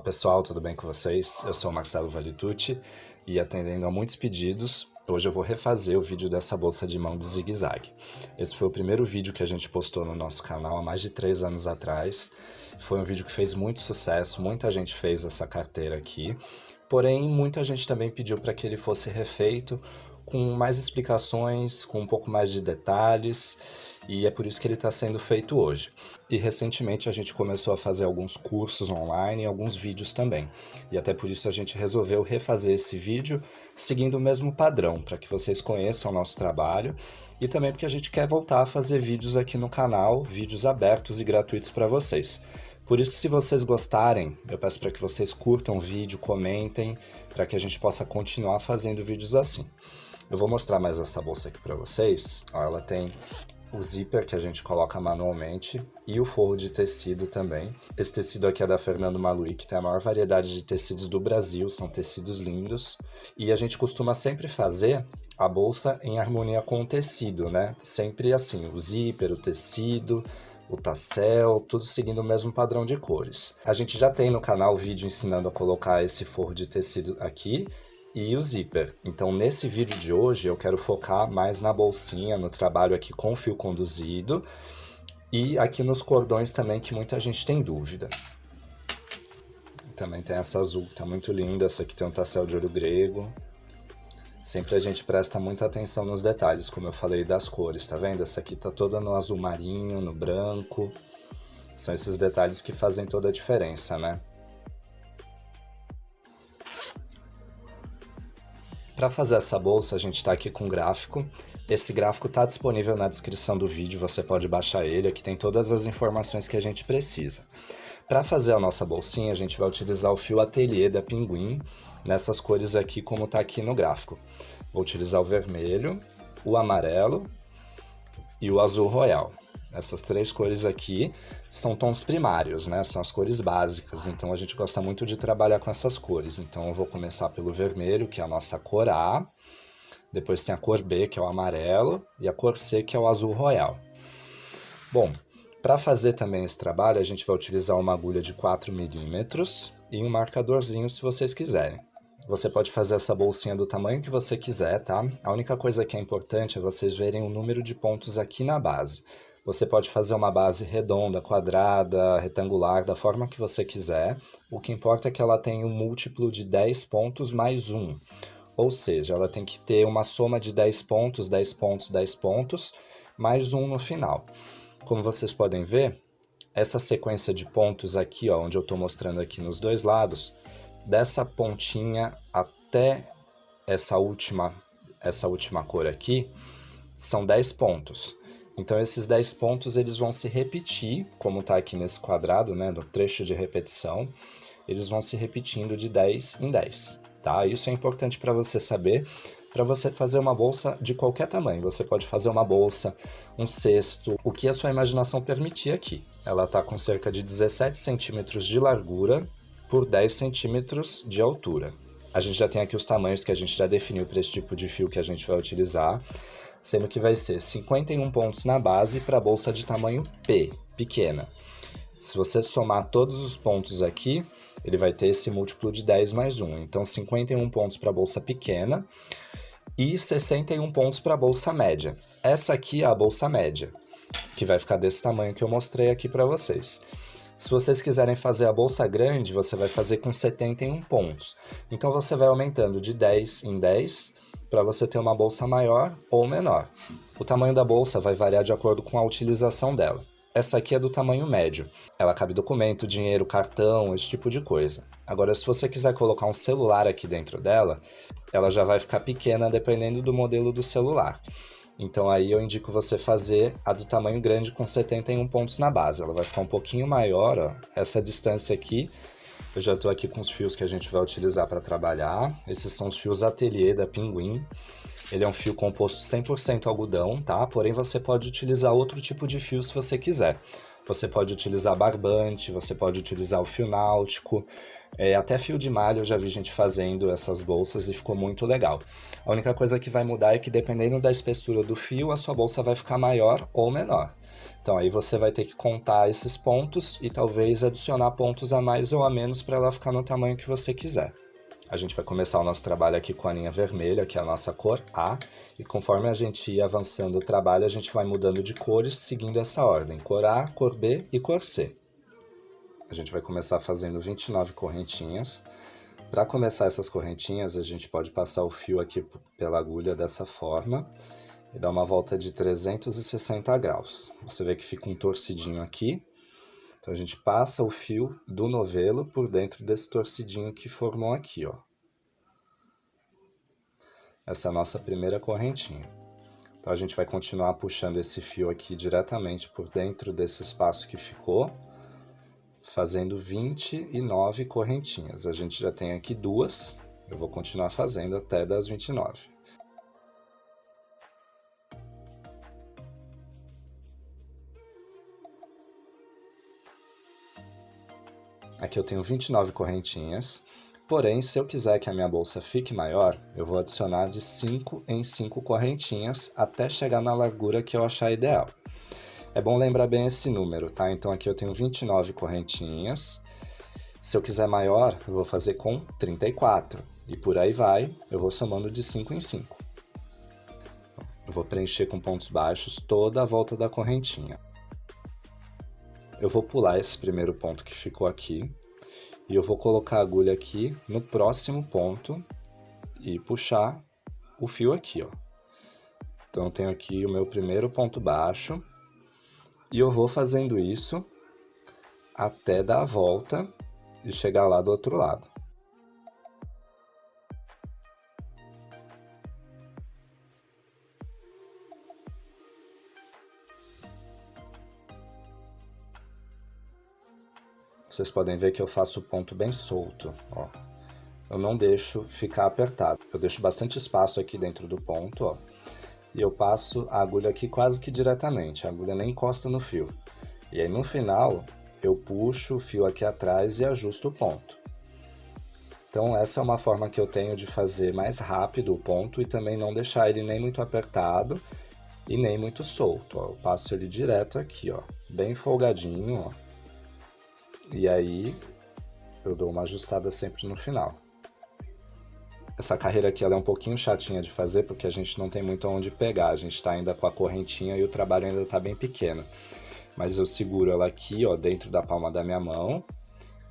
Pessoal, tudo bem com vocês? Eu sou o Marcelo Valitucci e atendendo a muitos pedidos, hoje eu vou refazer o vídeo dessa bolsa de mão de zigue-zague. Esse foi o primeiro vídeo que a gente postou no nosso canal há mais de 3 anos atrás. Foi um vídeo que fez muito sucesso, muita gente fez essa carteira aqui. Porém, muita gente também pediu para que ele fosse refeito com mais explicações, com um pouco mais de detalhes, e é por isso que ele está sendo feito hoje. E recentemente a gente começou a fazer alguns cursos online e alguns vídeos também. E até por isso a gente resolveu refazer esse vídeo seguindo o mesmo padrão, para que vocês conheçam o nosso trabalho e também porque a gente quer voltar a fazer vídeos aqui no canal, vídeos abertos e gratuitos para vocês. Por isso, se vocês gostarem, eu peço para que vocês curtam o vídeo, comentem, para que a gente possa continuar fazendo vídeos assim. Eu vou mostrar mais essa bolsa aqui para vocês. Ó, ela tem o zíper que a gente coloca manualmente e o forro de tecido também. Esse tecido aqui é da Fernando Malui, que tem a maior variedade de tecidos do Brasil, são tecidos lindos. E a gente costuma sempre fazer a bolsa em harmonia com o tecido, né? Sempre assim, o zíper, o tecido, o tassel, tudo seguindo o mesmo padrão de cores. A gente já tem no canal vídeo ensinando a colocar esse forro de tecido aqui e o zíper. Então nesse vídeo de hoje eu quero focar mais na bolsinha, no trabalho aqui com fio conduzido e aqui nos cordões também, que muita gente tem dúvida. Também tem essa azul que tá muito linda, essa aqui tem um tassel de ouro grego. Sempre a gente presta muita atenção nos detalhes, como eu falei, das cores, tá vendo? Essa aqui tá toda no azul marinho, no branco. São esses detalhes que fazem toda a diferença, né? Para fazer essa bolsa, a gente está aqui com um gráfico. Esse gráfico está disponível na descrição do vídeo, você pode baixar ele, aqui tem todas as informações que a gente precisa. Para fazer a nossa bolsinha, a gente vai utilizar o fio Atelier da Pinguim, nessas cores aqui como está aqui no gráfico. Vou utilizar o vermelho, o amarelo e o azul royal. Essas 3 cores aqui são tons primários, né? São as cores básicas, então a gente gosta muito de trabalhar com essas cores. Então eu vou começar pelo vermelho, que é a nossa cor A, depois tem a cor B, que é o amarelo, e a cor C, que é o azul royal. Bom, para fazer também esse trabalho, a gente vai utilizar uma agulha de 4 milímetros e um marcadorzinho se vocês quiserem. Você pode fazer essa bolsinha do tamanho que você quiser, tá? A única coisa que é importante é vocês verem o número de pontos aqui na base. Você pode fazer uma base redonda, quadrada, retangular, da forma que você quiser. O que importa é que ela tenha um múltiplo de 10 pontos mais 1. Ou seja, ela tem que ter uma soma de 10 pontos, 10 pontos, 10 pontos, mais 1 no final. Como vocês podem ver, essa sequência de pontos aqui, ó, onde eu estou mostrando aqui nos dois lados, dessa pontinha até essa última cor aqui, são 10 pontos. Então esses 10 pontos eles vão se repetir, como está aqui nesse quadrado, né, no trecho de repetição, eles vão se repetindo de 10 em 10, tá? Isso é importante para você saber, para você fazer uma bolsa de qualquer tamanho. Você pode fazer uma bolsa, um cesto, o que a sua imaginação permitir aqui. Ela está com cerca de 17 centímetros de largura por 10 centímetros de altura. A gente já tem aqui os tamanhos que a gente já definiu para esse tipo de fio que a gente vai utilizar, sendo que vai ser 51 pontos na base para a bolsa de tamanho P, pequena. Se você somar todos os pontos aqui, ele vai ter esse múltiplo de 10 mais 1. Então 51 pontos para a bolsa pequena e 61 pontos para a bolsa média. Essa aqui é a bolsa média, que vai ficar desse tamanho que eu mostrei aqui para vocês. Se vocês quiserem fazer a bolsa grande, você vai fazer com 71 pontos. Então você vai aumentando de 10 em 10 para você ter uma bolsa maior ou menor. O tamanho da bolsa vai variar de acordo com a utilização dela. Essa aqui é do tamanho médio. Ela cabe documento, dinheiro, cartão, esse tipo de coisa. Agora, se você quiser colocar um celular aqui dentro dela, ela já vai ficar pequena dependendo do modelo do celular. Então aí eu indico você fazer a do tamanho grande com 71 pontos na base. Ela vai ficar um pouquinho maior, ó. Essa distância aqui, eu já estou aqui com os fios que a gente vai utilizar para trabalhar. Esses são os fios Atelier da Pinguim. Ele é um fio composto 100% algodão, tá? Porém você pode utilizar outro tipo de fio se você quiser. Você pode utilizar barbante, você pode utilizar o fio náutico, até fio de malha eu já vi gente fazendo essas bolsas e ficou muito legal. A única coisa que vai mudar é que dependendo da espessura do fio, a sua bolsa vai ficar maior ou menor. Então aí você vai ter que contar esses pontos e talvez adicionar pontos a mais ou a menos para ela ficar no tamanho que você quiser. A gente vai começar o nosso trabalho aqui com a linha vermelha, que é a nossa cor A, e conforme a gente ir avançando o trabalho, a gente vai mudando de cores seguindo essa ordem, cor A, cor B e cor C. A gente vai começar fazendo 29 correntinhas. Para começar essas correntinhas, a gente pode passar o fio aqui pela agulha dessa forma e dar uma volta de 360 graus. Você vê que fica um torcidinho aqui. Então a gente passa o fio do novelo por dentro desse torcidinho que formou aqui, ó. Essa é a nossa primeira correntinha. Então a gente vai continuar puxando esse fio aqui diretamente por dentro desse espaço que ficou, fazendo 29 correntinhas. A gente já tem aqui duas, eu vou continuar fazendo até das 29. Aqui eu tenho 29 correntinhas, porém, se eu quiser que a minha bolsa fique maior, eu vou adicionar de 5 em 5 correntinhas até chegar na largura que eu achar ideal. É bom lembrar bem esse número, tá? Então aqui eu tenho 29 correntinhas. Se eu quiser maior, eu vou fazer com 34. E por aí vai, eu vou somando de 5 em 5. Eu vou preencher com pontos baixos toda a volta da correntinha. Eu vou pular esse primeiro ponto que ficou aqui. E eu vou colocar a agulha aqui no próximo ponto e puxar o fio aqui, ó. Então eu tenho aqui o meu primeiro ponto baixo. E eu vou fazendo isso até dar a volta e chegar lá do outro lado. Vocês podem ver que eu faço o ponto bem solto, ó. Eu não deixo ficar apertado. Eu deixo bastante espaço aqui dentro do ponto, ó. E eu passo a agulha aqui quase que diretamente, a agulha nem encosta no fio. E aí no final, eu puxo o fio aqui atrás e ajusto o ponto. Então essa é uma forma que eu tenho de fazer mais rápido o ponto e também não deixar ele nem muito apertado e nem muito solto, ó. Eu passo ele direto aqui, ó, bem folgadinho, ó. E aí eu dou uma ajustada sempre no final. Essa carreira aqui ela é um pouquinho chatinha de fazer porque a gente não tem muito aonde pegar, a gente está ainda com a correntinha e o trabalho ainda está bem pequeno. Mas eu seguro ela aqui, ó, dentro da palma da minha mão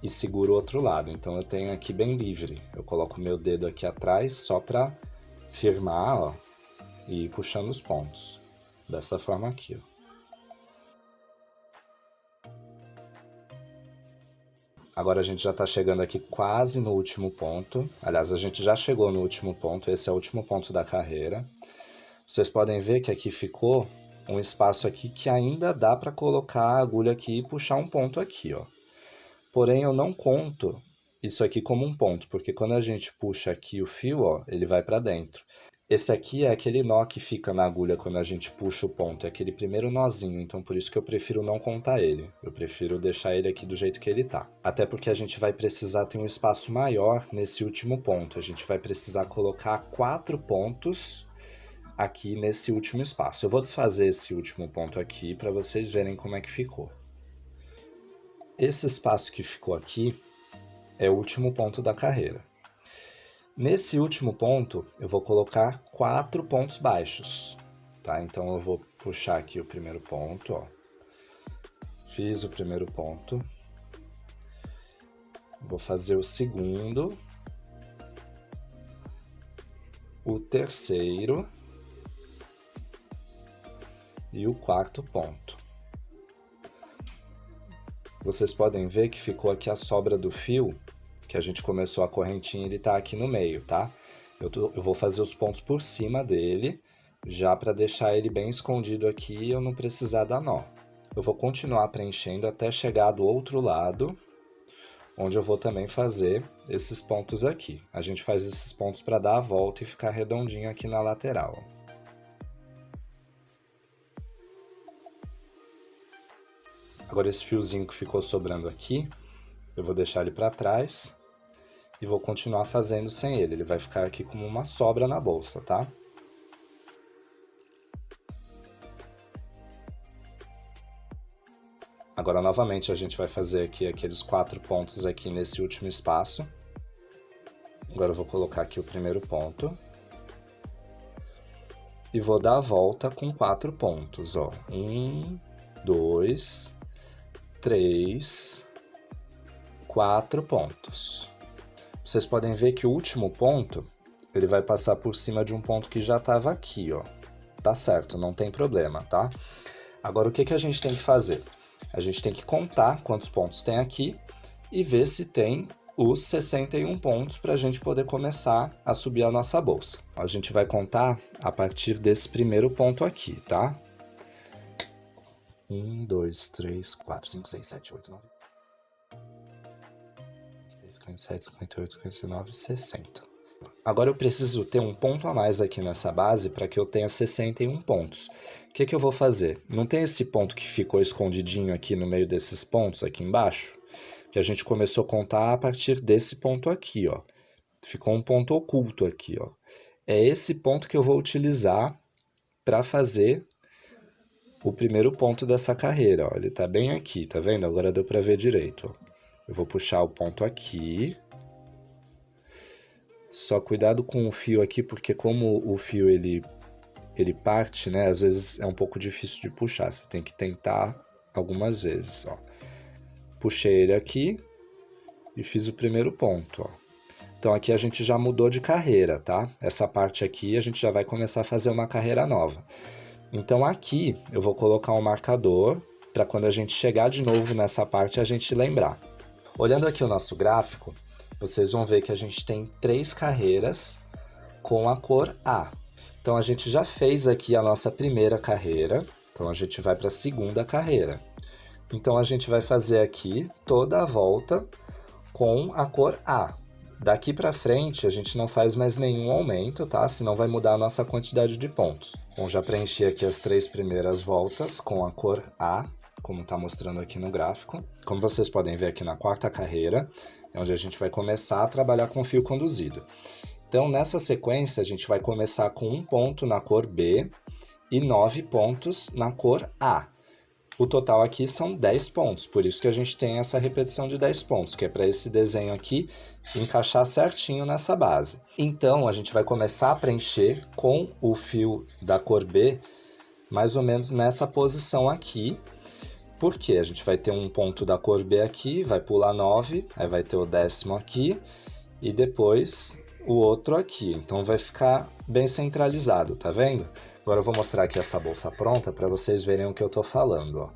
e seguro o outro lado, então eu tenho aqui bem livre. Eu coloco meu dedo aqui atrás só para firmar, ó, e ir puxando os pontos, dessa forma aqui, ó. Agora a gente já está chegando aqui quase no último ponto. Aliás, a gente já chegou no último ponto, esse é o último ponto da carreira. Vocês podem ver que aqui ficou um espaço aqui que ainda dá para colocar a agulha aqui e puxar um ponto aqui, ó. Porém, eu não conto isso aqui como um ponto, porque quando a gente puxa aqui o fio, ó, ele vai para dentro. Esse aqui é aquele nó que fica na agulha quando a gente puxa o ponto, é aquele primeiro nozinho, então por isso que eu prefiro não contar ele. Eu prefiro deixar ele aqui do jeito que ele tá. Até porque a gente vai precisar ter um espaço maior nesse último ponto. A gente vai precisar colocar 4 pontos aqui nesse último espaço. Eu vou desfazer esse último ponto aqui para vocês verem como é que ficou. Esse espaço que ficou aqui é o último ponto da carreira. Nesse último ponto, eu vou colocar 4 pontos baixos, tá? Então eu vou puxar aqui o primeiro ponto, ó. Fiz o primeiro ponto. Vou fazer o segundo. O terceiro. E o quarto ponto. Vocês podem ver que ficou aqui a sobra do fio, que a gente começou a correntinha, ele tá aqui no meio, tá? Eu vou fazer os pontos por cima dele, já para deixar ele bem escondido aqui e eu não precisar dar nó. Eu vou continuar preenchendo até chegar do outro lado, onde eu vou também fazer esses pontos aqui. A gente faz esses pontos para dar a volta e ficar redondinho aqui na lateral. Agora esse fiozinho que ficou sobrando aqui, eu vou deixar ele para trás e vou continuar fazendo sem ele. Ele vai ficar aqui como uma sobra na bolsa, tá? Agora, novamente, a gente vai fazer aqui aqueles 4 pontos aqui nesse último espaço. Agora eu vou colocar aqui o primeiro ponto. E vou dar a volta com 4 pontos, ó. 1, 2, 3, 4 pontos. Vocês podem ver que o último ponto, ele vai passar por cima de um ponto que já estava aqui, ó. Tá certo, não tem problema, tá? Agora, o que a gente tem que fazer? A gente tem que contar quantos pontos tem aqui e ver se tem os 61 pontos para a gente poder começar a subir a nossa bolsa. A gente vai contar a partir desse primeiro ponto aqui, tá? 1, 2, 3, 4, 5, 6, 7, 8, 9... 57, 58, 59, 60. Agora eu preciso ter um ponto a mais aqui nessa base para que eu tenha 61 pontos. O que eu vou fazer? Não tem esse ponto que ficou escondidinho aqui no meio desses pontos aqui embaixo? Que a gente começou a contar a partir desse ponto aqui, ó. Ficou um ponto oculto aqui, ó. É esse ponto que eu vou utilizar para fazer o primeiro ponto dessa carreira, ó. Ele tá bem aqui, tá vendo? Agora deu para ver direito, ó. Eu vou puxar o ponto aqui. Só cuidado com o fio aqui, porque como o fio ele parte, né? Às vezes é um pouco difícil de puxar. Você tem que tentar algumas vezes, ó. Puxei ele aqui e fiz o primeiro ponto, ó. Então aqui a gente já mudou de carreira, tá? Essa parte aqui a gente já vai começar a fazer uma carreira nova. Então aqui eu vou colocar um marcador para quando a gente chegar de novo nessa parte a gente lembrar. Olhando aqui o nosso gráfico, vocês vão ver que a gente tem 3 carreiras com a cor A. Então a gente já fez aqui a nossa primeira carreira, então a gente vai para a segunda carreira. Então a gente vai fazer aqui toda a volta com a cor A. Daqui para frente a gente não faz mais nenhum aumento, tá? Senão vai mudar a nossa quantidade de pontos. Bom, já preenchi aqui as 3 primeiras voltas com a cor A, como está mostrando aqui no gráfico. Como vocês podem ver aqui na 4ª carreira, é onde a gente vai começar a trabalhar com fio conduzido. Então, nessa sequência, a gente vai começar com 1 ponto na cor B e 9 pontos na cor A. O total aqui são 10 pontos, por isso que a gente tem essa repetição de 10 pontos, que é para esse desenho aqui encaixar certinho nessa base. Então, a gente vai começar a preencher com o fio da cor B, mais ou menos nessa posição aqui, porque a gente vai ter um ponto da cor B aqui, vai pular 9, aí vai ter o 10º aqui, e depois o outro aqui. Então vai ficar bem centralizado, tá vendo? Agora eu vou mostrar aqui essa bolsa pronta para vocês verem o que eu tô falando, ó.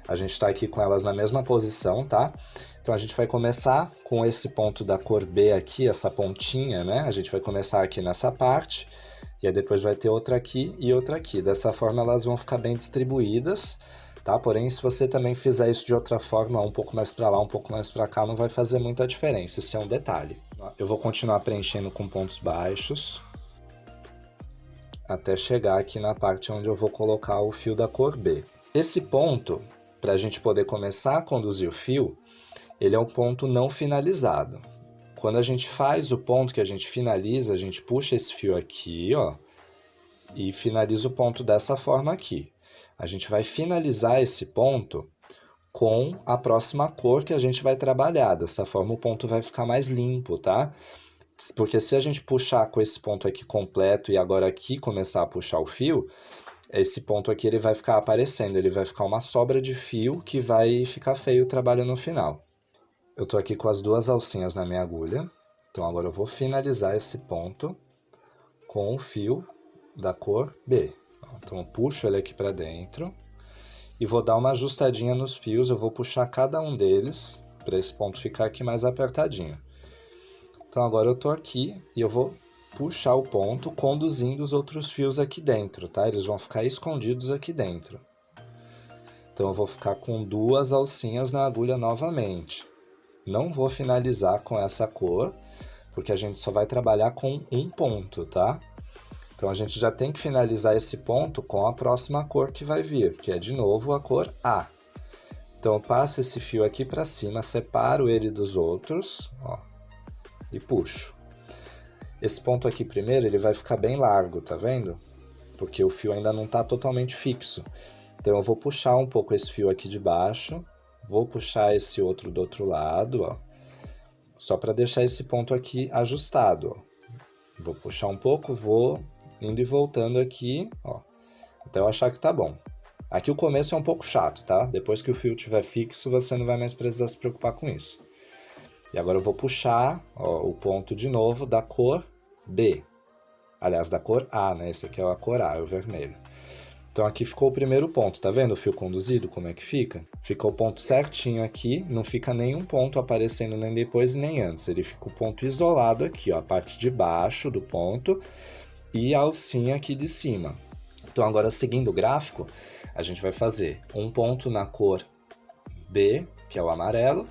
A gente está aqui com elas na mesma posição, tá? Então a gente vai começar com esse ponto da cor B aqui, essa pontinha, né? A gente vai começar aqui nessa parte, e aí depois vai ter outra aqui e outra aqui. Dessa forma elas vão ficar bem distribuídas, tá? Porém, se você também fizer isso de outra forma, um pouco mais para lá, um pouco mais para cá, não vai fazer muita diferença, isso é um detalhe. Eu vou continuar preenchendo com pontos baixos, até chegar aqui na parte onde eu vou colocar o fio da cor B. Esse ponto, para a gente poder começar a conduzir o fio, ele é um ponto não finalizado. Quando a gente faz o ponto que a gente finaliza, a gente puxa esse fio aqui, ó, e finaliza o ponto dessa forma aqui. A gente vai finalizar esse ponto com a próxima cor que a gente vai trabalhar. Dessa forma o ponto vai ficar mais limpo, tá? Porque se a gente puxar com esse ponto aqui completo e agora aqui começar a puxar o fio, esse ponto aqui ele vai ficar aparecendo, ele vai ficar uma sobra de fio que vai ficar feio o trabalho no final. Eu tô aqui com as 2 alcinhas na minha agulha, então agora eu vou finalizar esse ponto com o fio da cor B. Então eu puxo ele aqui para dentro e vou dar uma ajustadinha nos fios, eu vou puxar cada um deles para esse ponto ficar aqui mais apertadinho. Então agora eu tô aqui e eu vou puxar o ponto conduzindo os outros fios aqui dentro, tá? Eles vão ficar escondidos aqui dentro. Então eu vou ficar com 2 alcinhas na agulha novamente. Não vou finalizar com essa cor, porque a gente só vai trabalhar com um ponto, tá? Então a gente já tem que finalizar esse ponto com a próxima cor que vai vir, que é de novo a cor A. Então eu passo esse fio aqui para cima, separo ele dos outros, ó, e puxo. Esse ponto aqui primeiro, ele vai ficar bem largo, tá vendo? Porque o fio ainda não está totalmente fixo. Então eu vou puxar um pouco esse fio aqui de baixo, vou puxar esse outro do outro lado, ó, só para deixar esse ponto aqui ajustado, ó. Vou puxar um pouco, vou indo e voltando aqui, ó, até eu achar que tá bom. Aqui o começo é um pouco chato, tá? Depois que o fio estiver fixo, você não vai mais precisar se preocupar com isso. E agora eu vou puxar, ó, o ponto de novo da cor B. Aliás, da cor A, né? Esse aqui é a cor A, é o vermelho. Então aqui ficou o primeiro ponto, tá vendo o fio conduzido, como é que fica? Fica o ponto certinho aqui, não fica nenhum ponto aparecendo nem depois nem antes. Ele fica o ponto isolado aqui, ó, a parte de baixo do ponto e a alcinha aqui de cima. Então agora, seguindo o gráfico, a gente vai fazer um ponto na cor B, que é o amarelo,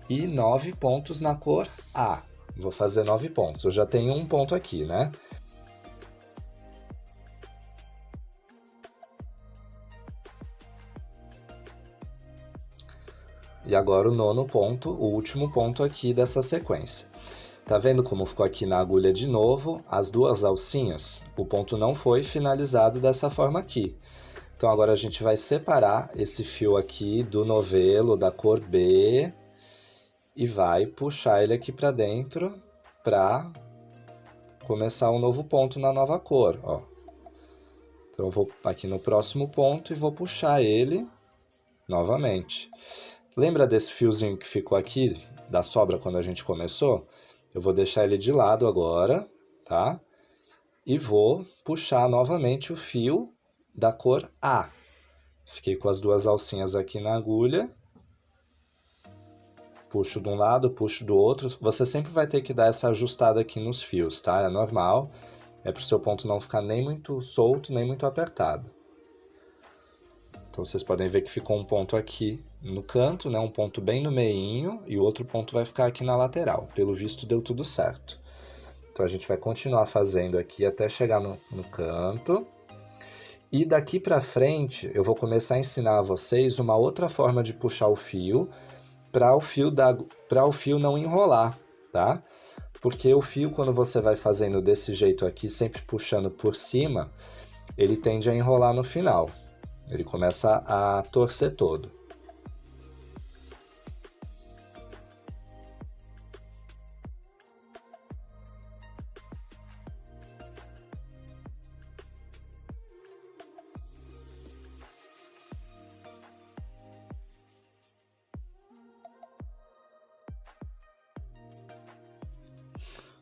e 9 pontos na cor A. Vou fazer 9 pontos. Eu já tenho um ponto aqui, né? E agora o nono ponto, o último ponto aqui dessa sequência. Tá vendo como ficou aqui na agulha de novo, as duas alcinhas? O ponto não foi finalizado dessa forma aqui. Então agora a gente vai separar esse fio aqui do novelo da cor B e vai puxar ele aqui para dentro para começar um novo ponto na nova cor, ó. Então eu vou aqui no próximo ponto e vou puxar ele novamente. Lembra desse fiozinho que ficou aqui da sobra quando a gente começou? Eu vou deixar ele de lado agora, tá? E vou puxar novamente o fio da cor A. Fiquei com as duas alcinhas aqui na agulha. Puxo de um lado, puxo do outro. Você sempre vai ter que dar essa ajustada aqui nos fios, tá? É normal. É para o seu ponto não ficar nem muito solto, nem muito apertado. Então vocês podem ver que ficou um ponto aqui no canto, né? Um ponto bem no meinho, e o outro ponto vai ficar aqui na lateral. Pelo visto deu tudo certo. Então a gente vai continuar fazendo aqui até chegar no canto. E daqui para frente eu vou começar a ensinar a vocês uma outra forma de puxar o fio para o fio não enrolar, tá? Porque o fio, quando você vai fazendo desse jeito aqui, sempre puxando por cima, ele tende a enrolar no final. Ele começa a torcer todo.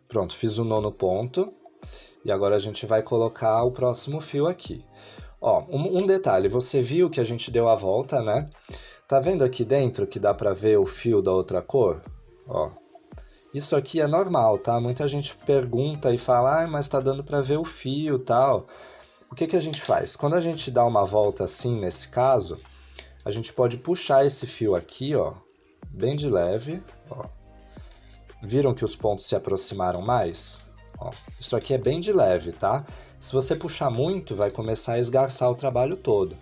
Pronto, fiz o nono ponto. E agora a gente vai colocar o próximo fio aqui. Ó, um detalhe, você viu que a gente deu a volta, né? Tá vendo aqui dentro que dá pra ver o fio da outra cor? Ó, isso aqui é normal, tá? Muita gente pergunta e fala, ah, mas tá dando pra ver o fio e tal. O que que a gente faz? Quando a gente dá uma volta assim, nesse caso, a gente pode puxar esse fio aqui, ó, bem de leve, ó. Viram que os pontos se aproximaram mais? Ó, isso aqui é bem de leve, tá? Se você puxar muito, vai começar a esgarçar o trabalho todo.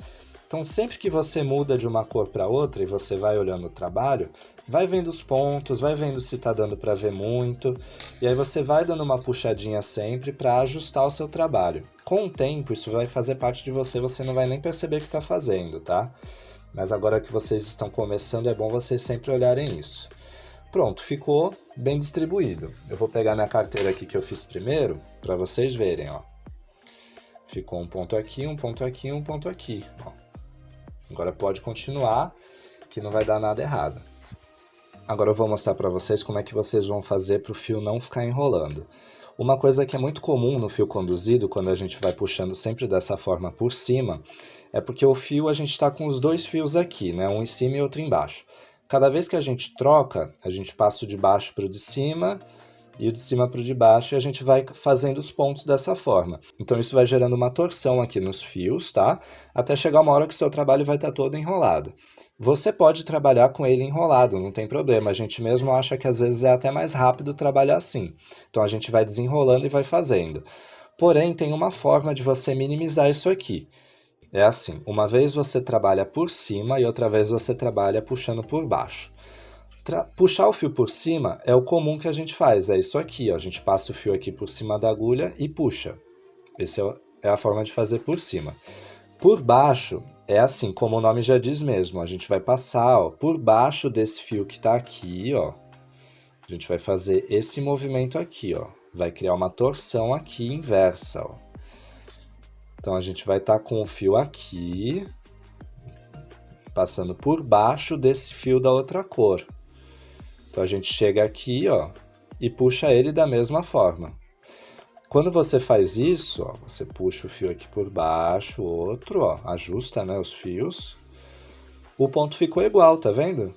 Então, sempre que você muda de uma cor para outra e você vai olhando o trabalho, vai vendo os pontos, vai vendo se está dando para ver muito, e aí você vai dando uma puxadinha sempre para ajustar o seu trabalho. Com o tempo, isso vai fazer parte de você, você não vai nem perceber que está fazendo, tá? Mas agora que vocês estão começando, é bom vocês sempre olharem isso. Pronto, ficou bem distribuído. Eu vou pegar minha carteira aqui que eu fiz primeiro, para vocês verem, ó. Ficou um ponto aqui, um ponto aqui, um ponto aqui, ó. Agora pode continuar, que não vai dar nada errado. Agora eu vou mostrar para vocês como é que vocês vão fazer para o fio não ficar enrolando. Uma coisa que é muito comum no fio conduzido, quando a gente vai puxando sempre dessa forma por cima, é porque o fio a gente está com os dois fios aqui, né? Um em cima e outro embaixo. Cada vez que a gente troca, a gente passa o de baixo para o de cima e o de cima para o de baixo, e a gente vai fazendo os pontos dessa forma. Então isso vai gerando uma torção aqui nos fios, tá? Até chegar uma hora que o seu trabalho vai estar todo enrolado. Você pode trabalhar com ele enrolado, não tem problema. A gente mesmo acha que às vezes é até mais rápido trabalhar assim. Então a gente vai desenrolando e vai fazendo. Porém, tem uma forma de você minimizar isso aqui. É assim, uma vez você trabalha por cima e outra vez você trabalha puxando por baixo. Puxar o fio por cima é o comum que a gente faz, é isso aqui, ó. A gente passa o fio aqui por cima da agulha e puxa. Essa é a forma de fazer por cima. Por baixo é assim, como o nome já diz mesmo, a gente vai passar, ó, por baixo desse fio que está aqui, ó. A gente vai fazer esse movimento aqui, ó. Vai criar uma torção aqui inversa, ó. Então a gente vai estar com o fio aqui, passando por baixo desse fio da outra cor. Então a gente chega aqui, ó, e puxa ele da mesma forma. Quando você faz isso, ó, você puxa o fio aqui por baixo, outro, ó, ajusta, né, os fios. O ponto ficou igual, tá vendo?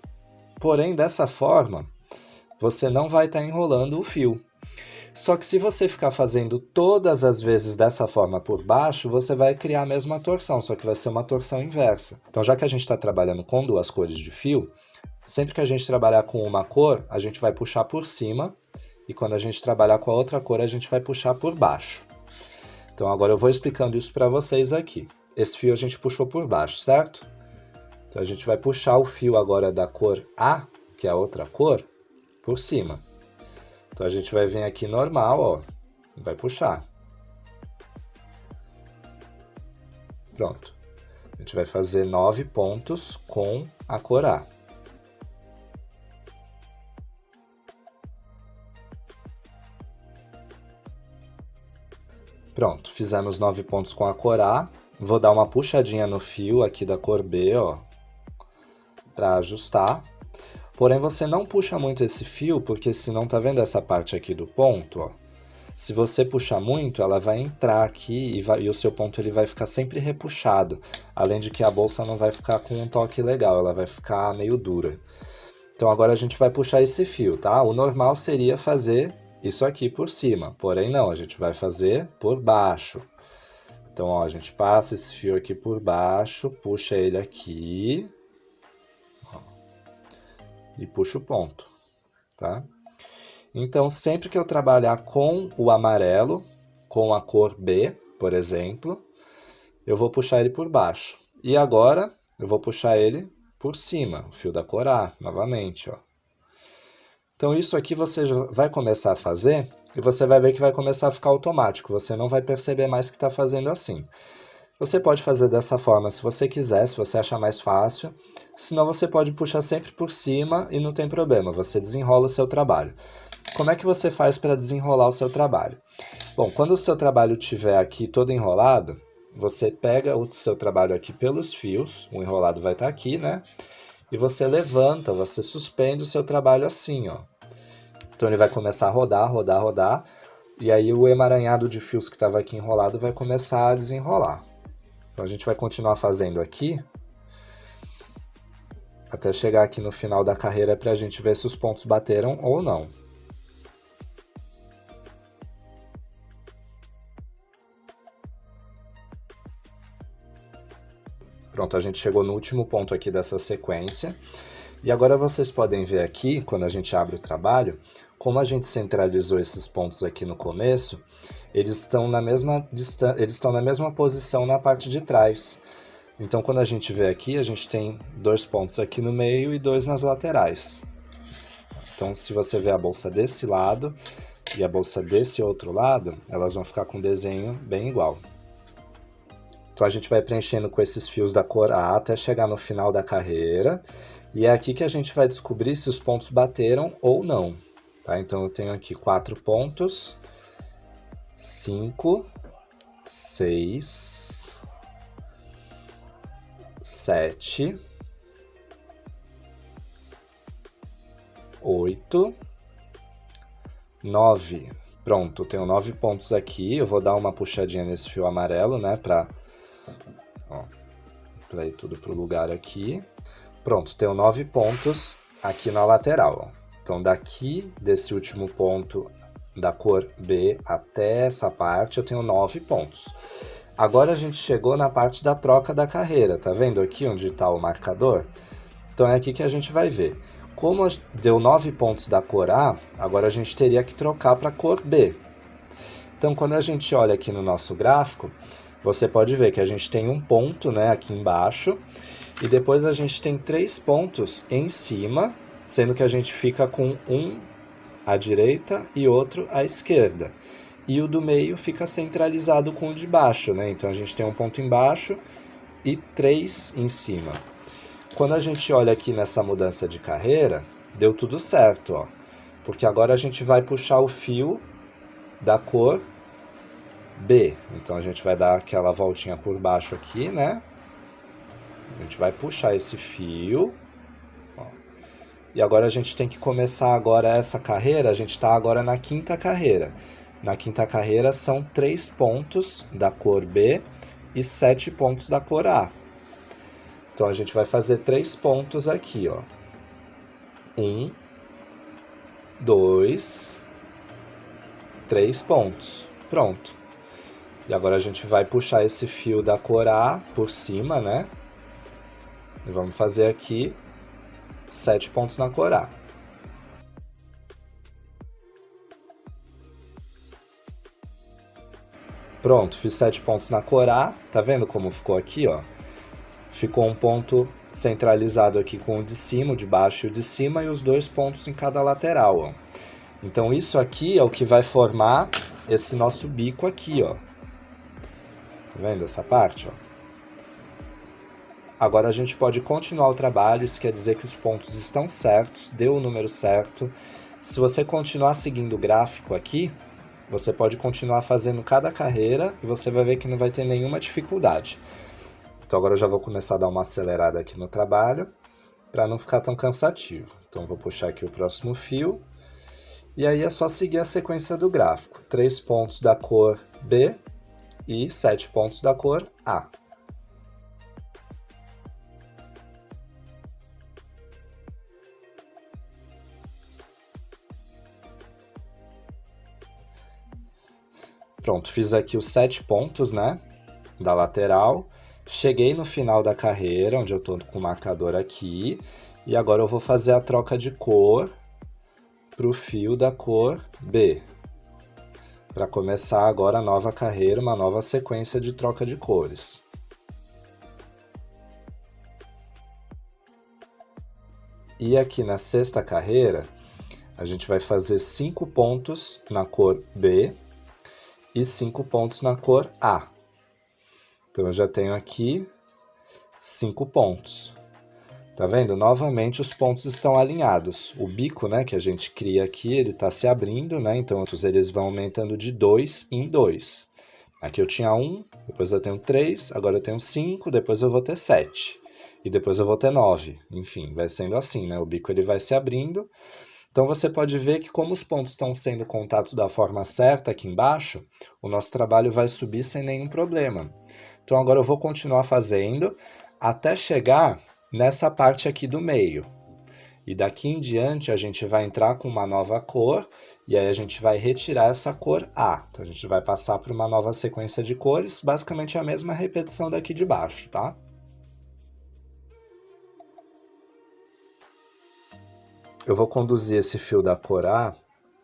Porém, dessa forma, você não vai estar enrolando o fio. Só que se você ficar fazendo todas as vezes dessa forma por baixo, você vai criar a mesma torção, só que vai ser uma torção inversa. Então, já que a gente está trabalhando com duas cores de fio, sempre que a gente trabalhar com uma cor, a gente vai puxar por cima, e quando a gente trabalhar com a outra cor, a gente vai puxar por baixo. Então agora eu vou explicando isso para vocês aqui. Esse fio a gente puxou por baixo, certo? Então a gente vai puxar o fio agora da cor A, que é a outra cor, por cima. Então a gente vai vir aqui normal, ó, e vai puxar. Pronto. A gente vai fazer 9 pontos com a cor A. Pronto, fizemos 9 pontos com a cor A. Vou dar uma puxadinha no fio aqui da cor B, ó, para ajustar. Porém, você não puxa muito esse fio, porque senão, tá vendo essa parte aqui do ponto, ó? Se você puxar muito, ela vai entrar aqui e o seu ponto ele vai ficar sempre repuxado. Além de que a bolsa não vai ficar com um toque legal, ela vai ficar meio dura. Então agora a gente vai puxar esse fio, tá? O normal seria fazer isso aqui por cima, porém não, a gente vai fazer por baixo. Então, ó, a gente passa esse fio aqui por baixo, puxa ele aqui, ó, e puxa o ponto, tá? Então, sempre que eu trabalhar com o amarelo, com a cor B, por exemplo, eu vou puxar ele por baixo. E agora, eu vou puxar ele por cima, o fio da cor A, novamente, ó. Então, isso aqui você vai começar a fazer e você vai ver que vai começar a ficar automático. Você não vai perceber mais que está fazendo assim. Você pode fazer dessa forma se você quiser, se você achar mais fácil. Senão, você pode puxar sempre por cima e não tem problema. Você desenrola o seu trabalho. Como é que você faz para desenrolar o seu trabalho? Bom, quando o seu trabalho estiver aqui todo enrolado, você pega o seu trabalho aqui pelos fios. O enrolado vai estar aqui, né? E você levanta, você suspende o seu trabalho assim, ó. Então ele vai começar a rodar, rodar, rodar, e aí o emaranhado de fios que estava aqui enrolado vai começar a desenrolar. Então a gente vai continuar fazendo aqui, até chegar aqui no final da carreira para a gente ver se os pontos bateram ou não. Pronto, a gente chegou no último ponto aqui dessa sequência. E agora vocês podem ver aqui, quando a gente abre o trabalho, como a gente centralizou esses pontos aqui no começo, eles estão na mesma posição na parte de trás. Então, quando a gente vê aqui, a gente tem 2 pontos aqui no meio e 2 nas laterais. Então, se você ver a bolsa desse lado e a bolsa desse outro lado, elas vão ficar com um desenho bem igual. Então a gente vai preenchendo com esses fios da cor A até chegar no final da carreira. E é aqui que a gente vai descobrir se os pontos bateram ou não. Tá? Então eu tenho aqui 4 pontos, 5, 6, 7, 8, 9. Pronto, eu tenho 9 pontos aqui. Eu vou dar uma puxadinha nesse fio amarelo, né, para ir tudo pro lugar aqui. Pronto, tenho 9 pontos aqui na lateral. Ó. Então, daqui desse último ponto da cor B até essa parte, eu tenho 9 pontos. Agora a gente chegou na parte da troca da carreira. Tá vendo aqui onde está o marcador? Então, é aqui que a gente vai ver. Como deu 9 pontos da cor A, agora a gente teria que trocar para a cor B. Então, quando a gente olha aqui no nosso gráfico, você pode ver que a gente tem um ponto, né, aqui embaixo, e depois a gente tem 3 pontos em cima, sendo que a gente fica com um à direita e outro à esquerda. E o do meio fica centralizado com o de baixo, né? Então a gente tem um ponto embaixo e 3 em cima. Quando a gente olha aqui nessa mudança de carreira, deu tudo certo, ó. Porque agora a gente vai puxar o fio da cor B. Então a gente vai dar aquela voltinha por baixo aqui, né? A gente vai puxar esse fio. Ó. E agora a gente tem que começar agora essa carreira, a gente está agora na quinta carreira. Na quinta carreira são 3 pontos da cor B e 7 pontos da cor A. Então a gente vai fazer 3 pontos aqui, ó. 1, 2, 3 pontos. Pronto. E agora a gente vai puxar esse fio da cor A por cima, né? E vamos fazer aqui 7 pontos na cor A. Pronto, fiz 7 pontos na cor A. Tá vendo como ficou aqui, ó? Ficou um ponto centralizado aqui com o de cima, o de baixo e o de cima, e os 2 pontos em cada lateral, ó. Então isso aqui é o que vai formar esse nosso bico aqui, ó. Tá vendo essa parte, ó? Agora a gente pode continuar o trabalho, isso quer dizer que os pontos estão certos, deu o número certo. Se você continuar seguindo o gráfico aqui, você pode continuar fazendo cada carreira e você vai ver que não vai ter nenhuma dificuldade. Então agora eu já vou começar a dar uma acelerada aqui no trabalho, para não ficar tão cansativo. Então vou puxar aqui o próximo fio, e aí é só seguir a sequência do gráfico. 3 pontos da cor B e 7 pontos da cor A. Pronto, fiz aqui os 7 pontos, né, da lateral. Cheguei no final da carreira, onde eu estou com o marcador aqui. E agora eu vou fazer a troca de cor para o fio da cor B. Para começar agora a nova carreira, uma nova sequência de troca de cores. E aqui na sexta carreira, a gente vai fazer 5 pontos na cor B e 5 pontos na cor A. Então eu já tenho aqui 5 pontos. Tá vendo? Novamente os pontos estão alinhados. O bico, né, que a gente cria aqui, ele está se abrindo, né? Então eles vão aumentando de 2 em 2. Aqui eu tinha 1, depois eu tenho 3, agora eu tenho 5, depois eu vou ter 7. E depois eu vou ter 9. Enfim, vai sendo assim, né? O bico ele vai se abrindo. Então você pode ver que como os pontos estão sendo contados da forma certa aqui embaixo, o nosso trabalho vai subir sem nenhum problema. Então agora eu vou continuar fazendo até chegar nessa parte aqui do meio. E daqui em diante a gente vai entrar com uma nova cor, e aí a gente vai retirar essa cor A. Então a gente vai passar para uma nova sequência de cores, basicamente a mesma repetição daqui de baixo, tá? Eu vou conduzir esse fio da cor A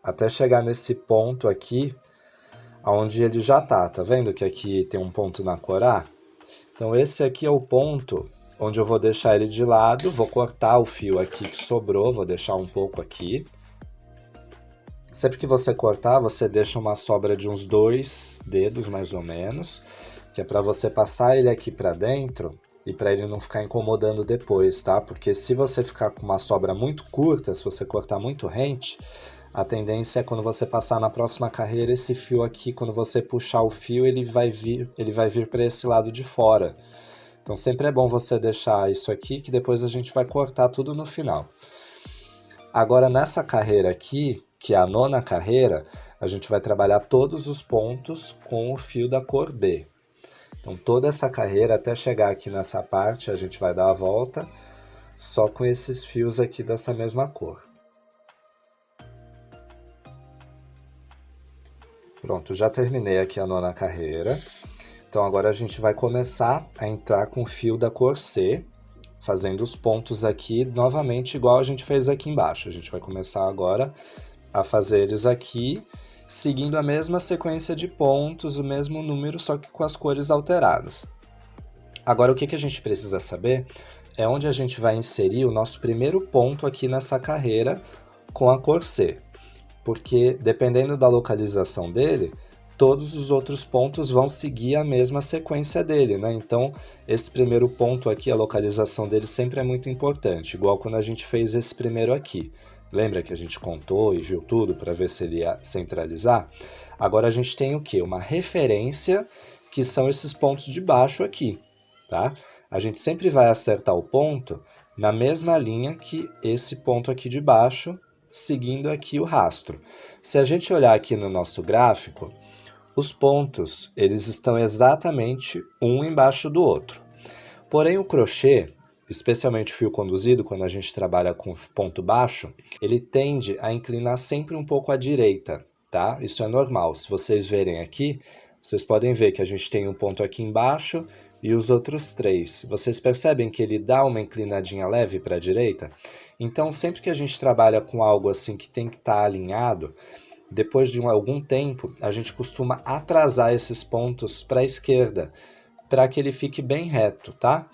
até chegar nesse ponto aqui, onde ele já tá vendo que aqui tem um ponto na cor A? Então esse aqui é o ponto onde eu vou deixar ele de lado, vou cortar o fio aqui que sobrou, vou deixar um pouco aqui. Sempre que você cortar, você deixa uma sobra de uns 2 dedos, mais ou menos, que é para você passar ele aqui para dentro e para ele não ficar incomodando depois, tá? Porque se você ficar com uma sobra muito curta, se você cortar muito rente, a tendência é quando você passar na próxima carreira, esse fio aqui, quando você puxar o fio, ele vai vir para esse lado de fora. Então sempre é bom você deixar isso aqui, que depois a gente vai cortar tudo no final. Agora nessa carreira aqui, que é a 9ª carreira, a gente vai trabalhar todos os pontos com o fio da cor B. Então toda essa carreira, até chegar aqui nessa parte, a gente vai dar a volta só com esses fios aqui dessa mesma cor. Pronto, já terminei aqui a 9ª carreira. Então agora a gente vai começar a entrar com o fio da cor C, fazendo os pontos aqui novamente igual a gente fez aqui embaixo. A gente vai começar agora a fazer eles aqui, seguindo a mesma sequência de pontos, o mesmo número, só que com as cores alteradas. Agora o que a gente precisa saber é onde a gente vai inserir o nosso primeiro ponto aqui nessa carreira com a cor C. Porque dependendo da localização dele, todos os outros pontos vão seguir a mesma sequência dele, né? Então, esse primeiro ponto aqui, a localização dele sempre é muito importante, igual quando a gente fez esse primeiro aqui. Lembra que a gente contou e viu tudo para ver se ele ia centralizar? Agora a gente tem o quê? Uma referência, que são esses pontos de baixo aqui, tá? A gente sempre vai acertar o ponto na mesma linha que esse ponto aqui de baixo, seguindo aqui o rastro. Se a gente olhar aqui no nosso gráfico, os pontos, eles estão exatamente um embaixo do outro. Porém, o crochê, especialmente o fio conduzido, quando a gente trabalha com ponto baixo, ele tende a inclinar sempre um pouco à direita, tá? Isso é normal. Se vocês verem aqui, vocês podem ver que a gente tem um ponto aqui embaixo e os outros três. Vocês percebem que ele dá uma inclinadinha leve para a direita? Então, sempre que a gente trabalha com algo assim que tem que estar alinhado, depois de algum tempo, a gente costuma atrasar esses pontos para a esquerda, para que ele fique bem reto, tá?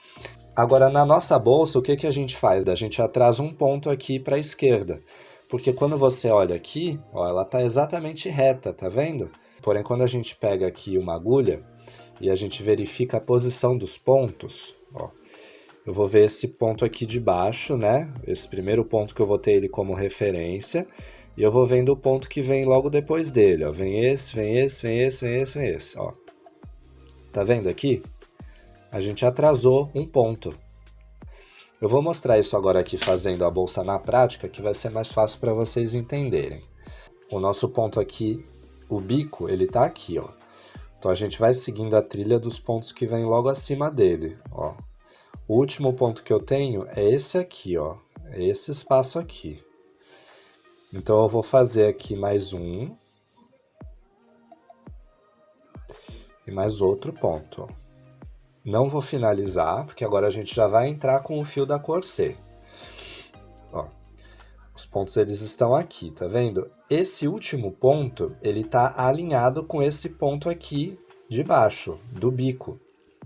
Agora, na nossa bolsa, o que a gente faz? A gente atrasa um ponto aqui para a esquerda, porque quando você olha aqui, ó, ela está exatamente reta, tá vendo? Porém, quando a gente pega aqui uma agulha e a gente verifica a posição dos pontos, ó, eu vou ver esse ponto aqui de baixo, né? Esse primeiro ponto que eu vou ter ele como referência, e eu vou vendo o ponto que vem logo depois dele, ó. Vem esse, vem esse, vem esse, vem esse, vem esse, ó. Tá vendo aqui? A gente atrasou um ponto. Eu vou mostrar isso agora aqui fazendo a bolsa na prática, que vai ser mais fácil para vocês entenderem. O nosso ponto aqui, o bico, ele tá aqui, ó. Então a gente vai seguindo a trilha dos pontos que vem logo acima dele, ó. O último ponto que eu tenho é esse aqui, ó. É esse espaço aqui. Então eu vou fazer aqui mais um. E mais outro ponto, ó. Não vou finalizar, porque agora a gente já vai entrar com o fio da cor C. Ó, os pontos eles estão aqui, tá vendo? Esse último ponto, ele tá alinhado com esse ponto aqui de baixo, do bico.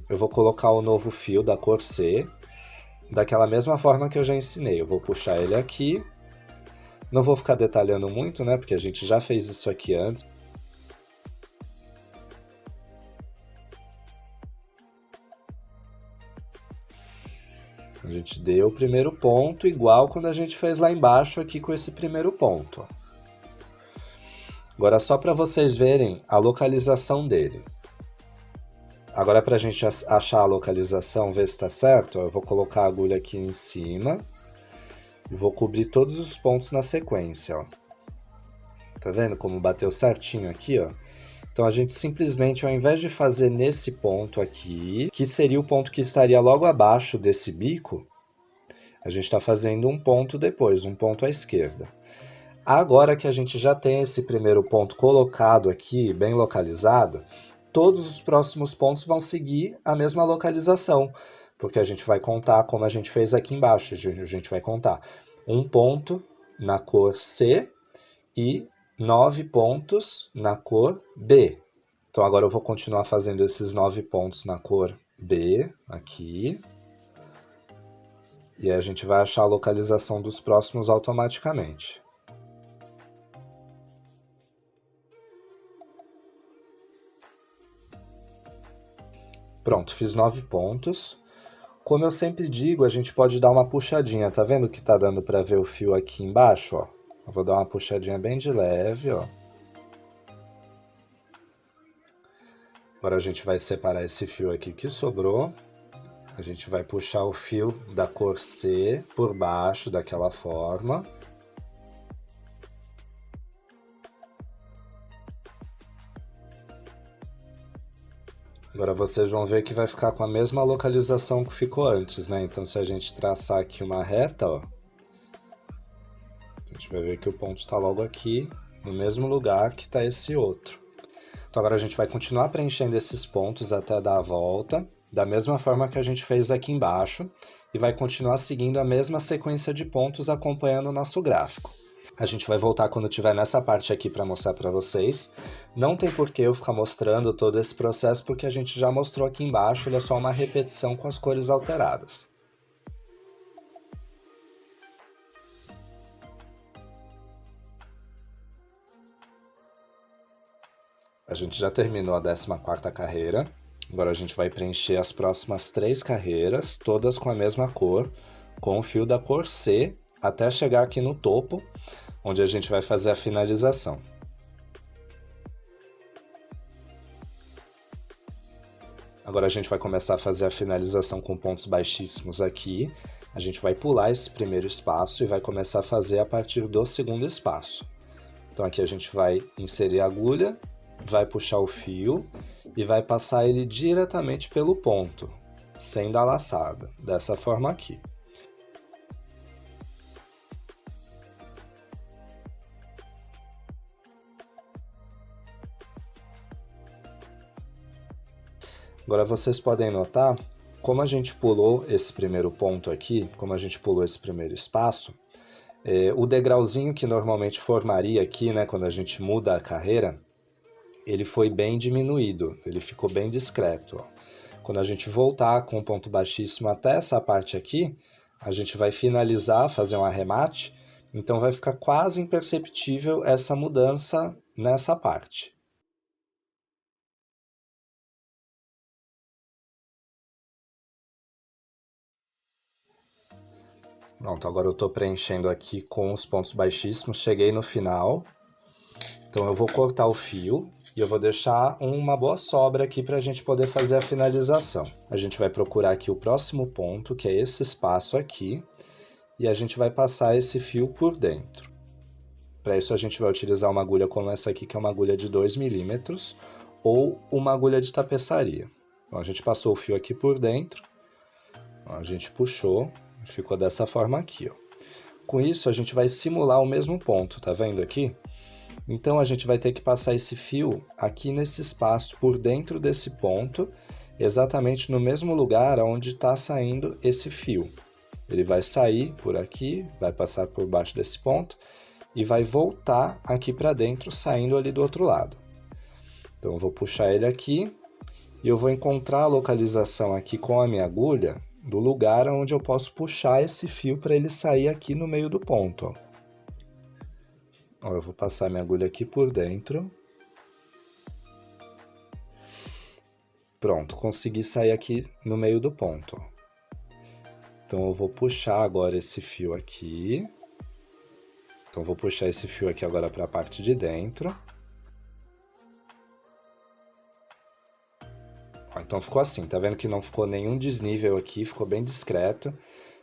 Eu vou colocar o novo fio da cor C, daquela mesma forma que eu já ensinei. Eu vou puxar ele aqui. Não vou ficar detalhando muito, né? Porque a gente já fez isso aqui antes. A gente deu o primeiro ponto, igual quando a gente fez lá embaixo aqui com esse primeiro ponto. Agora só para vocês verem a localização dele. Agora para a gente achar a localização, ver se está certo, eu vou colocar a agulha aqui em cima e vou cobrir todos os pontos na sequência, ó. Tá vendo como bateu certinho aqui, ó? Então a gente simplesmente, ao invés de fazer nesse ponto aqui, que seria o ponto que estaria logo abaixo desse bico, a gente está fazendo um ponto depois, um ponto à esquerda. Agora que a gente já tem esse primeiro ponto colocado aqui, bem localizado, todos os próximos pontos vão seguir a mesma localização, porque a gente vai contar como a gente fez aqui embaixo, a gente vai contar um ponto na cor C e 9 pontos na cor B. Então agora eu vou continuar fazendo esses 9 pontos na cor B, aqui. E aí a gente vai achar a localização dos próximos automaticamente. Pronto, fiz 9 pontos. Como eu sempre digo, a gente pode dar uma puxadinha. Tá vendo que tá dando para ver o fio aqui embaixo, ó? Eu vou dar uma puxadinha bem de leve, ó. Agora a gente vai separar esse fio aqui que sobrou. A gente vai puxar o fio da cor C por baixo, daquela forma. Agora vocês vão ver que vai ficar com a mesma localização que ficou antes, né? Então se a gente traçar aqui uma reta, ó, a gente vai ver que o ponto está logo aqui, no mesmo lugar que está esse outro. Então agora a gente vai continuar preenchendo esses pontos até dar a volta, da mesma forma que a gente fez aqui embaixo, e vai continuar seguindo a mesma sequência de pontos acompanhando o nosso gráfico. A gente vai voltar quando estiver nessa parte aqui para mostrar para vocês. Não tem por que eu ficar mostrando todo esse processo, porque a gente já mostrou aqui embaixo, ele é só uma repetição com as cores alteradas. A gente já terminou a 14ª carreira. Agora a gente vai preencher as próximas 3 carreiras, todas com a mesma cor, com o fio da cor C, até chegar aqui no topo, onde a gente vai fazer a finalização. Agora a gente vai começar a fazer a finalização com pontos baixíssimos aqui. A gente vai pular esse primeiro espaço e vai começar a fazer a partir do segundo espaço. Então aqui a gente vai inserir a agulha, vai puxar o fio e vai passar ele diretamente pelo ponto, sem dar laçada, dessa forma aqui. Agora vocês podem notar, como a gente pulou esse primeiro ponto aqui, como a gente pulou esse primeiro espaço, o degrauzinho que normalmente formaria aqui, né, quando a gente muda a carreira, ele foi bem diminuído, ele ficou bem discreto. Ó. Quando a gente voltar com o ponto baixíssimo até essa parte aqui, a gente vai finalizar, fazer um arremate, então vai ficar quase imperceptível essa mudança nessa parte. Pronto, agora eu estou preenchendo aqui com os pontos baixíssimos, cheguei no final, então eu vou cortar o fio e eu vou deixar uma boa sobra aqui para a gente poder fazer a finalização. A gente vai procurar aqui o próximo ponto, que é esse espaço aqui, e a gente vai passar esse fio por dentro. Para isso a gente vai utilizar uma agulha como essa aqui, que é uma agulha de 2 milímetros, ou uma agulha de tapeçaria. Então, a gente passou o fio aqui por dentro, a gente puxou, ficou dessa forma aqui, ó. Com isso, a gente vai simular o mesmo ponto, tá vendo aqui? Então, a gente vai ter que passar esse fio aqui nesse espaço, por dentro desse ponto, exatamente no mesmo lugar onde está saindo esse fio. Ele vai sair por aqui, vai passar por baixo desse ponto e vai voltar aqui para dentro, saindo ali do outro lado. Então, eu vou puxar ele aqui e eu vou encontrar a localização aqui com a minha agulha do lugar onde eu posso puxar esse fio para ele sair aqui no meio do ponto. Ó, eu vou passar minha agulha aqui por dentro. Pronto, consegui sair aqui no meio do ponto. Então eu vou puxar agora esse fio aqui. Então eu vou puxar esse fio aqui agora para a parte de dentro. Então ficou assim, tá vendo que não ficou nenhum desnível aqui, ficou bem discreto.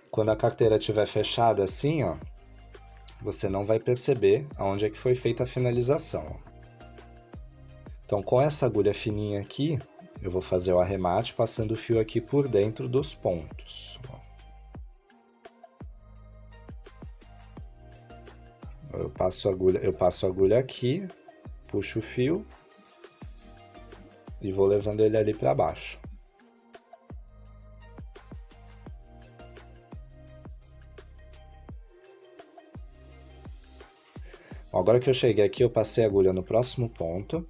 Quando a carteira estiver fechada assim, ó, você não vai perceber aonde é que foi feita a finalização. Ó. Então com essa agulha fininha aqui, eu vou fazer o arremate passando o fio aqui por dentro dos pontos. Ó. Eu passo a agulha aqui, puxo o fio e vou levando ele ali para baixo. Agora que eu cheguei aqui, eu passei a agulha no próximo ponto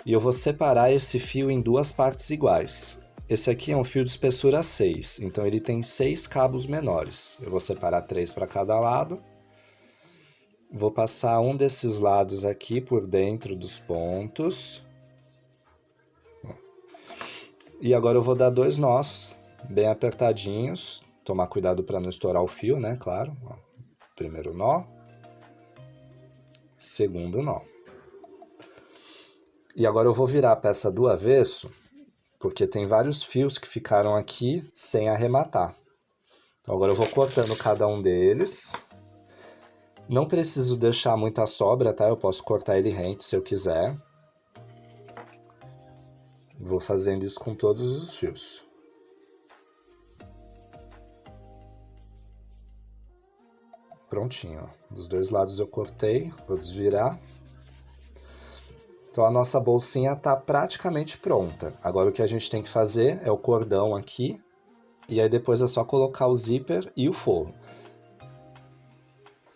e eu vou separar esse fio em duas partes iguais. Esse aqui é um fio de espessura 6, então ele tem 6 cabos menores. Eu vou separar 3 para cada lado. Vou passar um desses lados aqui por dentro dos pontos. E agora eu vou dar 2 nós bem apertadinhos. Tomar cuidado para não estourar o fio, né? Claro. Primeiro nó. Segundo nó. E agora eu vou virar a peça do avesso, porque tem vários fios que ficaram aqui sem arrematar. Então agora eu vou cortando cada um deles. Não preciso deixar muita sobra, tá? Eu posso cortar ele rente se eu quiser. Vou fazendo isso com todos os fios. Prontinho, ó. Dos dois lados eu cortei, vou desvirar. Então a nossa bolsinha está praticamente pronta. Agora o que a gente tem que fazer é o cordão aqui, e aí depois é só colocar o zíper e o forro.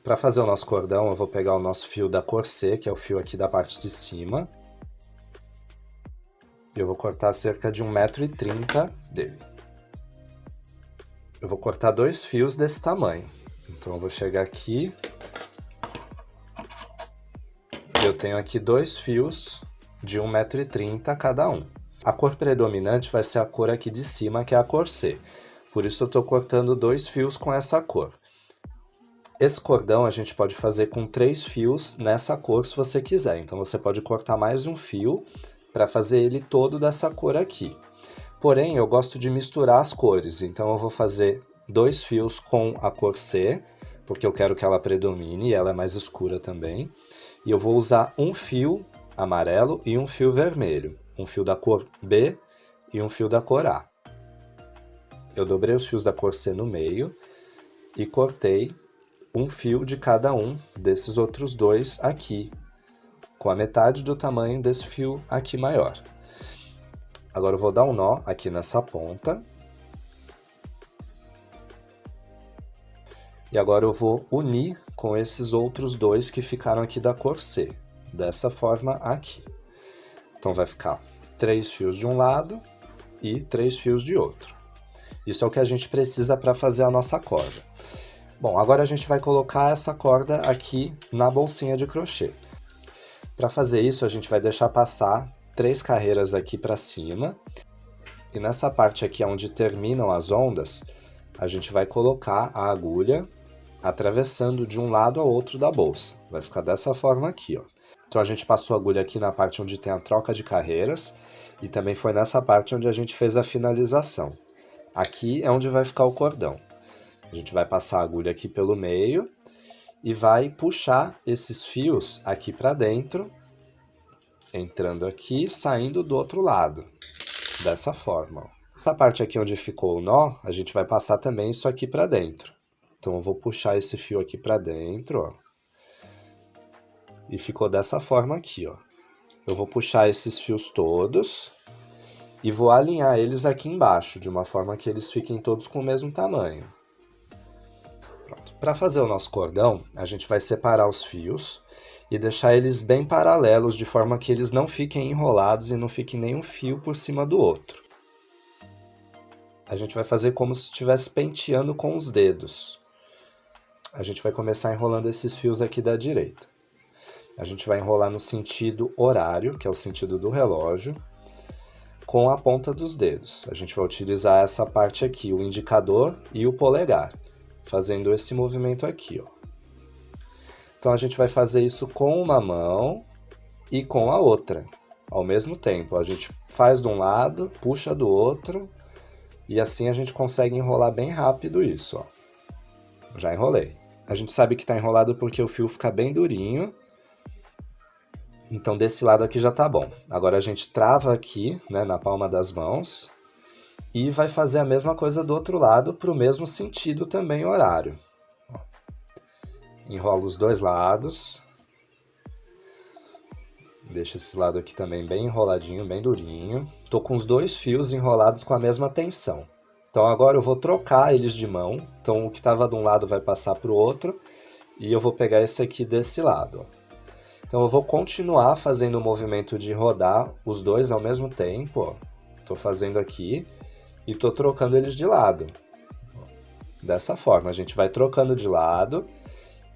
Para fazer o nosso cordão, eu vou pegar o nosso fio da cor C, que é o fio aqui da parte de cima. Eu vou cortar cerca de 1,30 m dele. Eu vou cortar 2 fios desse tamanho. Então eu vou chegar aqui. Eu tenho aqui 2 fios de 1,30 m cada um. A cor predominante vai ser a cor aqui de cima, que é a cor C. Por isso eu estou cortando 2 fios com essa cor. Esse cordão a gente pode fazer com 3 fios nessa cor se você quiser. Então você pode cortar mais um fio para fazer ele todo dessa cor aqui. Porém, eu gosto de misturar as cores, então eu vou fazer 2 fios com a cor C, porque eu quero que ela predomine e ela é mais escura também. E eu vou usar um fio amarelo e um fio vermelho, um fio da cor B e um fio da cor A. Eu dobrei os fios da cor C no meio e cortei um fio de cada um desses outros dois aqui, com a metade do tamanho desse fio aqui maior. Agora eu vou dar um nó aqui nessa ponta. E agora eu vou unir com esses outros dois que ficaram aqui da cor C, dessa forma aqui. Então vai ficar 3 fios de um lado e 3 fios de outro. Isso é o que a gente precisa para fazer a nossa corda. Bom, agora a gente vai colocar essa corda aqui na bolsinha de crochê. Para fazer isso, a gente vai deixar passar 3 carreiras aqui para cima. E nessa parte aqui onde terminam as ondas, a gente vai colocar a agulha atravessando de um lado ao outro da bolsa. Vai ficar dessa forma aqui, ó. Então a gente passou a agulha aqui na parte onde tem a troca de carreiras e também foi nessa parte onde a gente fez a finalização. Aqui é onde vai ficar o cordão. A gente vai passar a agulha aqui pelo meio e vai puxar esses fios aqui para dentro, entrando aqui e saindo do outro lado, dessa forma. Essa parte aqui onde ficou o nó, a gente vai passar também isso aqui para dentro. Então eu vou puxar esse fio aqui para dentro, ó. E ficou dessa forma aqui, ó. Eu vou puxar esses fios todos e vou alinhar eles aqui embaixo, de uma forma que eles fiquem todos com o mesmo tamanho. Para fazer o nosso cordão, a gente vai separar os fios e deixar eles bem paralelos, de forma que eles não fiquem enrolados e não fique nenhum fio por cima do outro. A gente vai fazer como se estivesse penteando com os dedos. A gente vai começar enrolando esses fios aqui da direita. A gente vai enrolar no sentido horário, que é o sentido do relógio, com a ponta dos dedos. A gente vai utilizar essa parte aqui, o indicador e o polegar, fazendo esse movimento aqui, ó. Então a gente vai fazer isso com uma mão e com a outra, ao mesmo tempo. A gente faz de um lado, puxa do outro, e assim a gente consegue enrolar bem rápido isso, ó. Já enrolei. A gente sabe que está enrolado porque o fio fica bem durinho. Então desse lado aqui já tá bom. Agora a gente trava aqui, né, na palma das mãos. E vai fazer a mesma coisa do outro lado para o mesmo sentido também horário. Enrola os dois lados. Deixa esse lado aqui também bem enroladinho, bem durinho. Tô com os dois fios enrolados com a mesma tensão. Então agora eu vou trocar eles de mão. Então o que estava de um lado vai passar para o outro. E eu vou pegar esse aqui desse lado. Então eu vou continuar fazendo o movimento de rodar os dois ao mesmo tempo. Estou fazendo aqui e estou trocando eles de lado. Dessa forma, a gente vai trocando de lado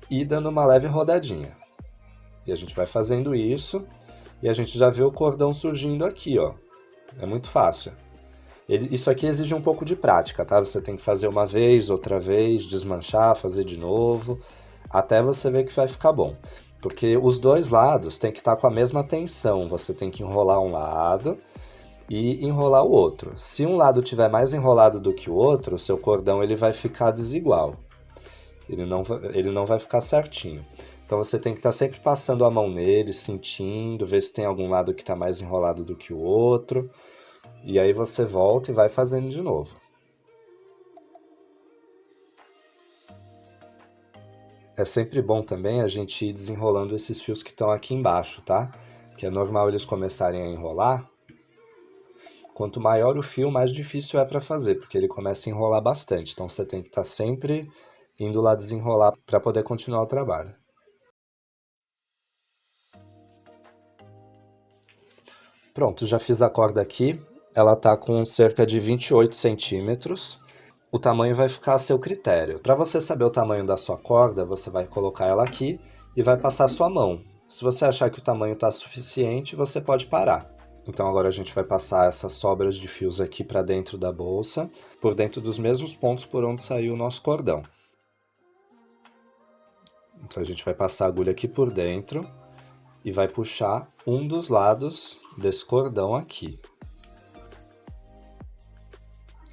e dando uma leve rodadinha. E a gente vai fazendo isso e a gente já vê o cordão surgindo aqui, ó. É muito fácil. Isso aqui exige um pouco de prática, tá? Você tem que fazer uma vez, outra vez, desmanchar, fazer de novo, até você ver que vai ficar bom. Porque os dois lados tem que estar com a mesma tensão. Você tem que enrolar um lado e enrolar o outro. Se um lado tiver mais enrolado do que o outro, o seu cordão ele vai ficar desigual. Ele não vai ficar certinho. Então você tem que estar sempre passando a mão nele, sentindo, ver se tem algum lado que está mais enrolado do que o outro. E aí você volta e vai fazendo de novo. É sempre bom também a gente ir desenrolando esses fios que estão aqui embaixo, tá? Que é normal eles começarem a enrolar. Quanto maior o fio, mais difícil é para fazer, porque ele começa a enrolar bastante. Então você tem que estar sempre indo lá desenrolar para poder continuar o trabalho. Pronto, já fiz a corda aqui. Ela tá com cerca de 28 centímetros. O tamanho vai ficar a seu critério. Para você saber o tamanho da sua corda, você vai colocar ela aqui e vai passar a sua mão Se você achar que o tamanho está suficiente, você pode parar. Então agora a gente vai passar essas sobras de fios aqui para dentro da bolsa, por dentro dos mesmos pontos por onde saiu o nosso cordão. Então a gente vai passar a agulha aqui por dentro e vai puxar um dos lados desse cordão aqui.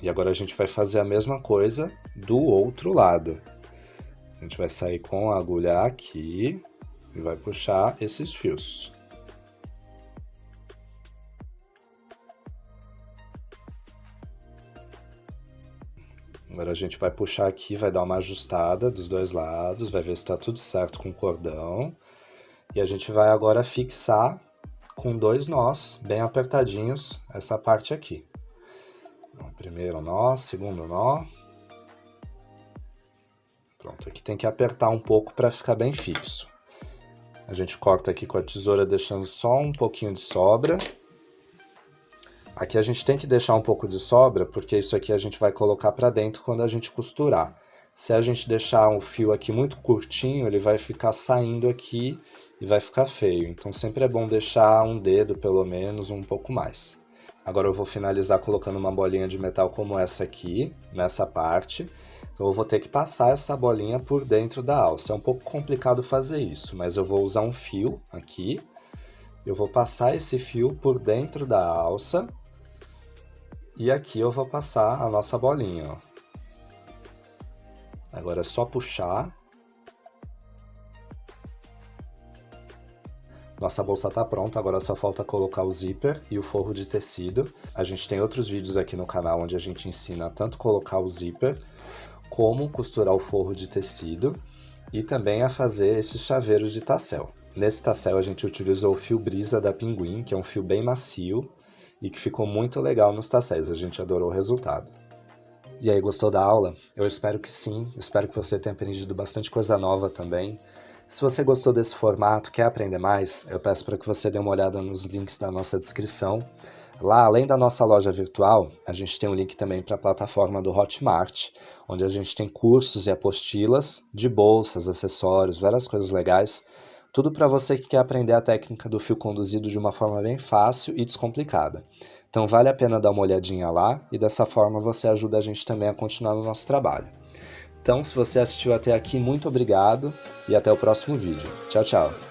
E agora a gente vai fazer a mesma coisa do outro lado. A gente vai sair com a agulha aqui e vai puxar esses fios. Agora a gente vai puxar aqui, vai dar uma ajustada dos dois lados, vai ver se está tudo certo com o cordão. E a gente vai agora fixar com 2 nós bem apertadinhos essa parte aqui. Primeiro nó, segundo nó. Pronto, aqui tem que apertar um pouco para ficar bem fixo. A gente corta aqui com a tesoura deixando só um pouquinho de sobra. Aqui a gente tem que deixar um pouco de sobra, porque isso aqui a gente vai colocar para dentro quando a gente costurar. Se a gente deixar um fio aqui muito curtinho, ele vai ficar saindo aqui e vai ficar feio. Então sempre é bom deixar um dedo, pelo menos, um pouco mais. Agora eu vou finalizar colocando uma bolinha de metal como essa aqui, nessa parte. Então eu vou ter que passar essa bolinha por dentro da alça. É um pouco complicado fazer isso, mas eu vou usar um fio aqui. Eu vou passar esse fio por dentro da alça. E aqui eu vou passar a nossa bolinha, ó. Agora é só puxar. Nossa bolsa está pronta, agora só falta colocar o zíper e o forro de tecido. A gente tem outros vídeos aqui no canal onde a gente ensina tanto colocar o zíper, como costurar o forro de tecido e também a fazer esses chaveiros de tassel. Nesse tassel a gente utilizou o fio brisa da Pinguim, que é um fio bem macio e que ficou muito legal nos tasséis, a gente adorou o resultado. E aí, gostou da aula? Eu espero que sim, espero que você tenha aprendido bastante coisa nova também. Se você gostou desse formato, quer aprender mais, eu peço para que você dê uma olhada nos links da nossa descrição. Lá, além da nossa loja virtual, a gente tem um link também para a plataforma do Hotmart, onde a gente tem cursos e apostilas de bolsas, acessórios, várias coisas legais. Tudo para você que quer aprender a técnica do fio conduzido de uma forma bem fácil e descomplicada. Então vale a pena dar uma olhadinha lá e dessa forma você ajuda a gente também a continuar no nosso trabalho. Então, se você assistiu até aqui, muito obrigado e até o próximo vídeo. Tchau, tchau!